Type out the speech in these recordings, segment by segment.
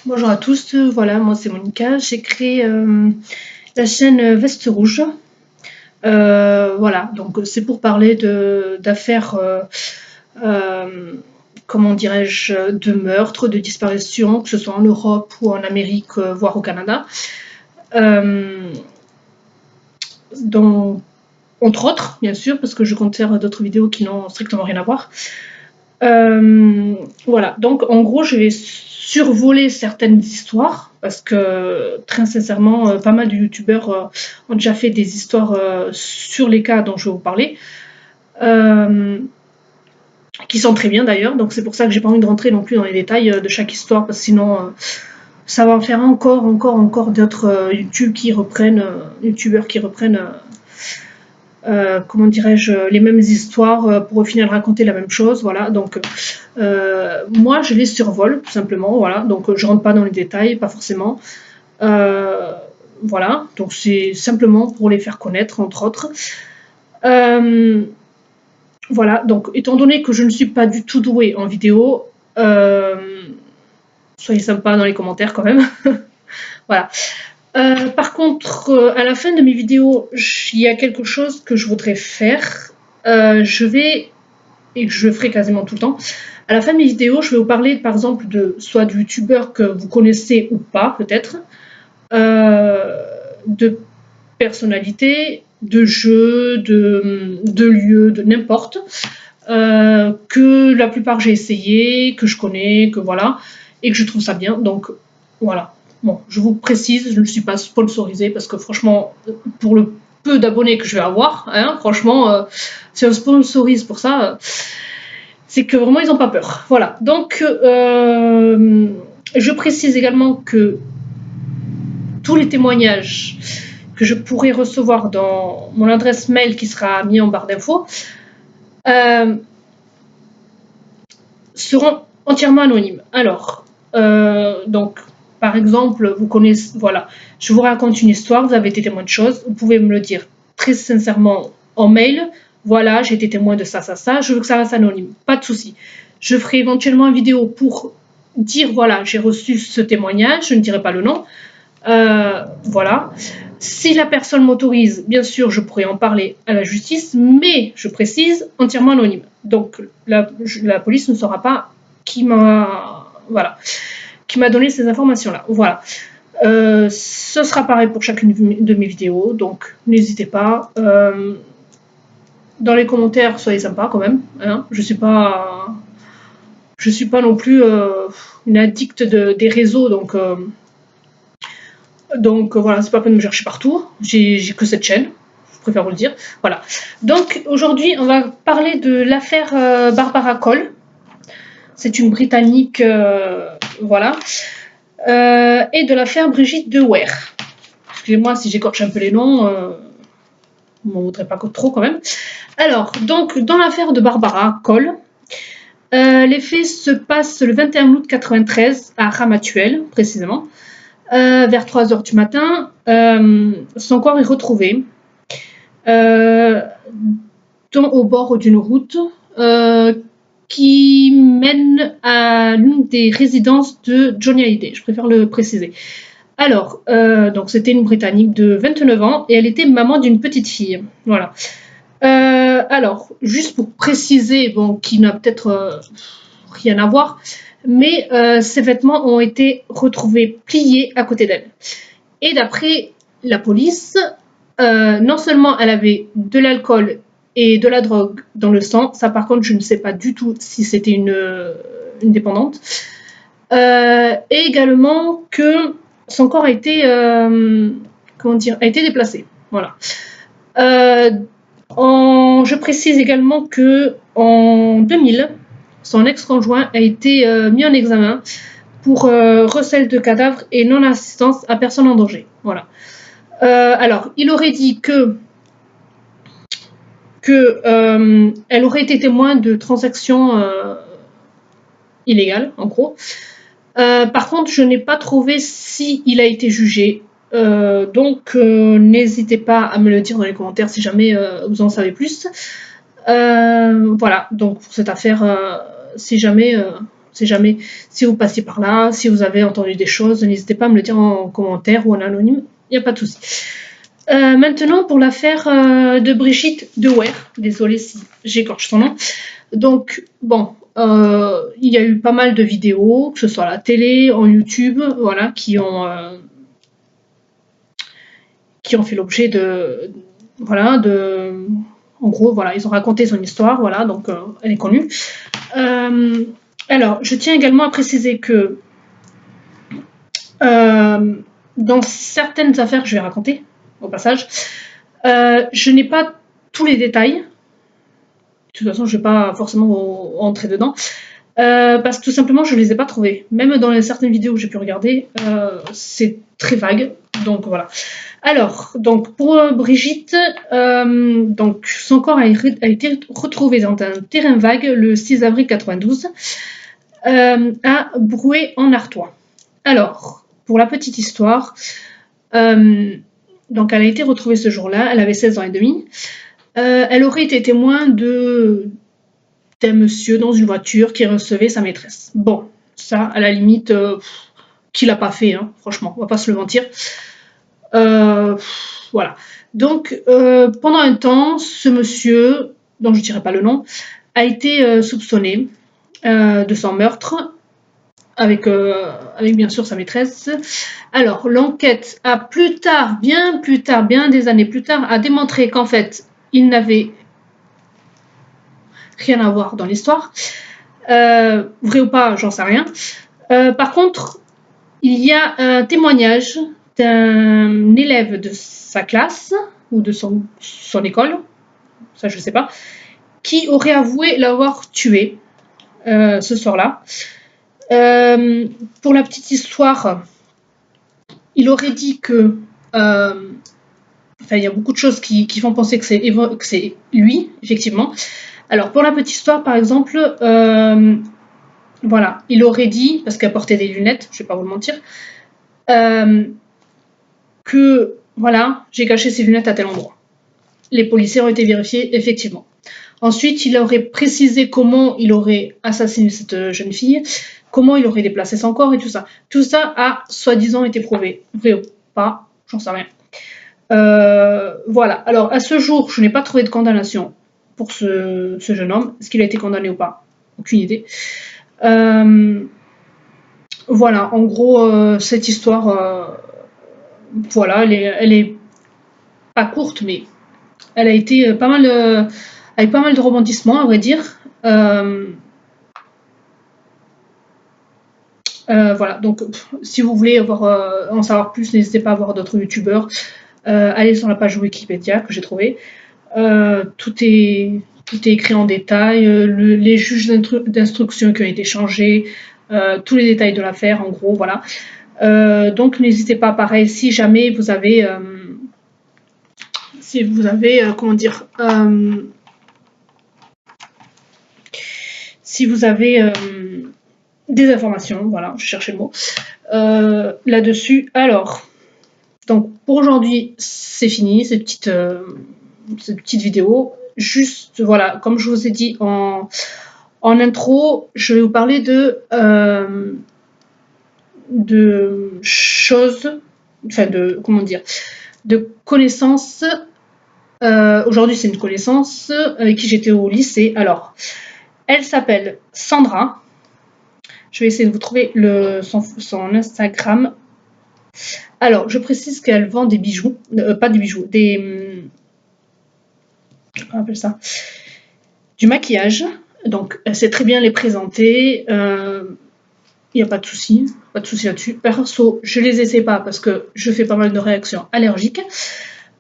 Bonjour à tous, voilà, moi c'est Monica, j'ai créé la chaîne Veste Rouge. Voilà, donc c'est pour parler d'affaires, comment dirais-je, de meurtres, de disparitions, que ce soit en Europe ou en Amérique, voire au Canada. Donc, entre autres, bien sûr, parce que je compte faire d'autres vidéos qui n'ont strictement rien à voir. Voilà, donc en gros, je vais survoler certaines histoires parce que très sincèrement, pas mal de youtubeurs ont déjà fait des histoires sur les cas dont je vais vous parler, qui sont très bien d'ailleurs. Donc c'est pour ça que j'ai pas envie de rentrer non plus dans les détails de chaque histoire parce que sinon ça va en faire encore d'autres youtubeurs qui reprennent comment dirais-je, les mêmes histoires pour au final raconter la même chose, voilà. Donc moi je les survole tout simplement, voilà. Donc je rentre pas dans les détails, pas forcément. Voilà, donc c'est simplement pour les faire connaître entre autres. Voilà, donc étant donné que je ne suis pas du tout douée en vidéo, soyez sympa dans les commentaires quand même. Voilà. Par contre, à la fin de mes vidéos, il y a quelque chose que je voudrais faire. Et que je ferai quasiment tout le temps. À la fin de mes vidéos, je vais vous parler par exemple de soit de youtubeurs que vous connaissez ou pas, peut-être, de personnalités, de jeux, de lieux, de n'importe, que la plupart j'ai essayé, que je connais, que voilà, et que je trouve ça bien. Donc voilà. Bon, je vous précise, je ne suis pas sponsorisée parce que franchement, pour le peu d'abonnés que je vais avoir, hein, franchement, si on sponsorise pour ça, c'est que vraiment ils n'ont pas peur. Voilà. Donc, je précise également que tous les témoignages que je pourrai recevoir dans mon adresse mail qui sera mis en barre d'infos seront entièrement anonymes. Alors, donc, par exemple, vous connaissez, voilà, je vous raconte une histoire, vous avez été témoin de choses, vous pouvez me le dire très sincèrement en mail. Voilà, j'ai été témoin de ça, je veux que ça reste anonyme, pas de souci. Je ferai éventuellement une vidéo pour dire, voilà, j'ai reçu ce témoignage, je ne dirai pas le nom. Voilà. Si la personne m'autorise, bien sûr, je pourrais en parler à la justice, mais je précise, entièrement anonyme. Donc, la police ne saura pas qui m'a, voilà, qui m'a donné ces informations-là. Voilà. Ce sera pareil pour chacune de mes vidéos, donc n'hésitez pas. Dans les commentaires, soyez sympa quand même. Hein, je suis pas non plus une addicte des réseaux, donc voilà, c'est pas la peine de me chercher partout. J'ai que cette chaîne, je préfère vous le dire. Voilà. Donc aujourd'hui, on va parler de l'affaire Barbara Cole. C'est une Britannique, voilà. Et de l'affaire Brigitte de Weir. Excusez-moi si j'écorche un peu les noms, vous m'en voudrez pas trop quand même. Alors, donc, dans l'affaire de Barbara Cole, les faits se passent le 21 août 1993 à Ramatuelle, précisément. Vers 3h du matin, son corps est retrouvé au bord d'une route qui mène à l'une des résidences de Johnny Hallyday. Je préfère le préciser. Alors, donc c'était une Britannique de 29 ans et elle était maman d'une petite fille. Voilà. Alors, juste pour préciser, bon, qui n'a peut-être rien à voir, mais ses vêtements ont été retrouvés pliés à côté d'elle. Et d'après la police, non seulement elle avait de l'alcool et de la drogue dans le sang, ça par contre je ne sais pas du tout si c'était une dépendante, et également que son corps a été, comment dire, a été déplacé. Voilà. Je précise également que en 2000, son ex-conjoint a été mis en examen pour recel de cadavres et non-assistance à personne en danger. Voilà. Alors, il aurait dit que elle aurait été témoin de transactions illégales, en gros. Par contre, je n'ai pas trouvé s'il a été jugé. Donc, n'hésitez pas à me le dire dans les commentaires si jamais vous en savez plus. Voilà, donc pour cette affaire, si jamais c'est jamais si vous passez par là, si vous avez entendu des choses, n'hésitez pas à me le dire en commentaire ou en anonyme, il n'y a pas de souci. Maintenant, pour l'affaire de Brigitte Dewaer, désolée si j'écorche son nom. Donc, bon, il y a eu pas mal de vidéos, que ce soit à la télé, en YouTube, voilà, qui ont fait l'objet de, voilà, en gros, voilà, ils ont raconté son histoire, voilà, donc elle est connue. Alors, je tiens également à préciser que dans certaines affaires que je vais raconter, au passage, je n'ai pas tous les détails. De toute façon, je ne vais pas forcément entrer dedans. Parce que tout simplement, je ne les ai pas trouvés. Même dans certaines vidéos que j'ai pu regarder, c'est très vague. Donc voilà. Alors, donc pour Brigitte, donc son corps a été retrouvé dans un terrain vague le 6 avril 92 à Brouet en Artois. Alors, pour la petite histoire, donc elle a été retrouvée ce jour-là, elle avait 16 ans et demi. Elle aurait été témoin d'un monsieur dans une voiture qui recevait sa maîtresse. Bon, ça, à la limite, qui l'a pas fait, hein, franchement, on va pas se le mentir. Voilà. Donc, pendant un temps, ce monsieur, dont je ne dirai pas le nom, a été soupçonné de son meurtre, avec bien sûr sa maîtresse. Alors, l'enquête a bien des années plus tard, a démontré qu'en fait, il n'avait rien à voir dans l'histoire. Vrai ou pas, j'en sais rien. Par contre, il y a un témoignage d'un élève de sa classe ou de son école, ça je ne sais pas, qui aurait avoué l'avoir tué ce soir-là. Pour la petite histoire, il aurait dit que il y a beaucoup de choses qui font penser que c'est lui, effectivement. Alors, pour la petite histoire, par exemple, voilà, il aurait dit, parce qu'elle portait des lunettes, je ne vais pas vous le mentir, que, voilà, j'ai caché ses lunettes à tel endroit. Les policiers ont été vérifiés, effectivement. Ensuite, il aurait précisé comment il aurait assassiné cette jeune fille, comment il aurait déplacé son corps et tout ça. Tout ça a, soi-disant, été prouvé. Vrai ou pas, j'en sais rien. Voilà. Alors, à ce jour, je n'ai pas trouvé de condamnation pour ce jeune homme. Est-ce qu'il a été condamné ou pas? Aucune idée. Voilà, en gros, cette histoire, voilà, elle est pas courte, mais elle a été avec pas mal de rebondissements, à vrai dire. Voilà, donc si vous voulez en savoir plus, n'hésitez pas à voir d'autres youtubeurs. Allez sur la page Wikipédia que j'ai trouvée. Tout est écrit en détail, les juges d'instruction qui ont été changés, tous les détails de l'affaire, en gros, voilà. Donc n'hésitez pas, pareil, si jamais vous avez, comment dire, si vous avez des informations, voilà, je cherchais le mot, là-dessus. Alors, donc pour aujourd'hui, c'est fini, cette petite vidéo. Juste, voilà, comme je vous ai dit en intro, je vais vous parler de choses, enfin comment dire, de connaissances. Aujourd'hui, c'est une connaissance avec qui j'étais au lycée. Alors, elle s'appelle Sandra. Je vais essayer de vous trouver son Instagram. Alors, je précise qu'elle vend des bijoux, pas des bijoux, comment on appelle ça, du maquillage. Donc, elle sait très bien les présenter. Il n'y a pas de souci là-dessus. Perso, je les essaie pas parce que je fais pas mal de réactions allergiques.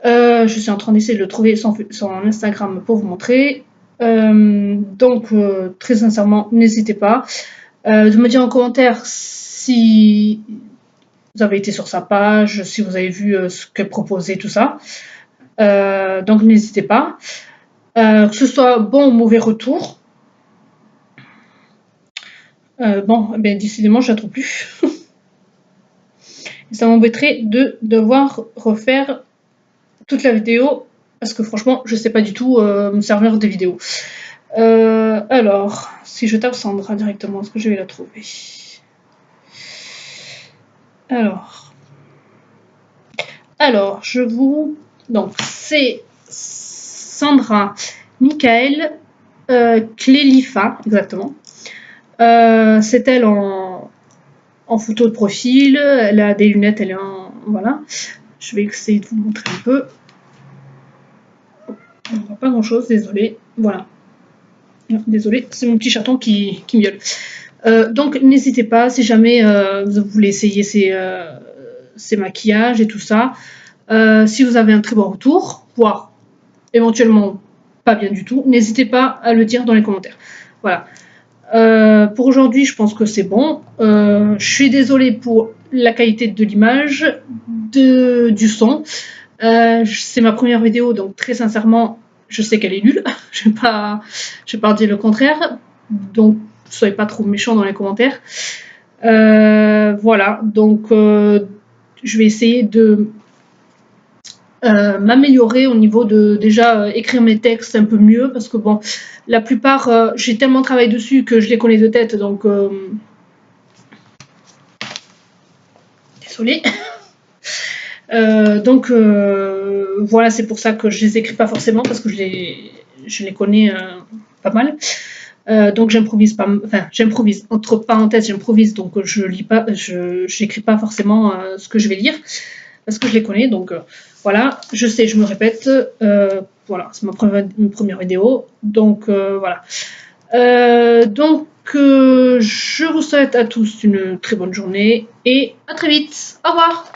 Je suis en train d'essayer de trouver son Instagram pour vous montrer. Donc, très sincèrement, n'hésitez pas. De me dire en commentaire si vous avez été sur sa page, si vous avez vu ce qu'elle proposait, tout ça. Donc, n'hésitez pas. Que ce soit bon ou mauvais retour. Bon, ben, décidément, je ne la trouve plus. Ça m'embêterait de devoir refaire toute la vidéo parce que franchement, je ne sais pas du tout me servir des vidéos. Alors, si je tape Sandra directement, est-ce que je vais la trouver? Alors, je vous... Donc, c'est Sandra Michael Clélifa, exactement. C'est elle en photo de profil. Elle a des lunettes, elle est en... Voilà. Je vais essayer de vous montrer un peu. On ne voit pas grand-chose, désolé. Voilà. Désolé, c'est mon petit chaton qui miaule. Donc, n'hésitez pas, si jamais vous voulez essayer ces maquillages et tout ça, si vous avez un très bon retour, voire éventuellement pas bien du tout, n'hésitez pas à le dire dans les commentaires. Voilà. Pour aujourd'hui, je pense que c'est bon. Je suis désolée pour la qualité de l'image, du son. C'est ma première vidéo, donc très sincèrement, je sais qu'elle est nulle. Je ne vais pas dire le contraire. Donc, soyez pas trop méchants dans les commentaires. Voilà, donc je vais essayer de m'améliorer au niveau de déjà écrire mes textes un peu mieux, parce que bon, la plupart, j'ai tellement travaillé dessus que je les connais de tête, donc désolée. Donc voilà, c'est pour ça que je les écris pas forcément, parce que je les connais pas mal. Donc j'improvise pas, enfin j'improvise entre parenthèses, j'improvise, donc je lis pas, je n'écris pas forcément ce que je vais lire parce que je les connais. Donc voilà, je sais, je me répète. Voilà, c'est ma première vidéo, donc voilà. Donc je vous souhaite à tous une très bonne journée et à très vite. Au revoir.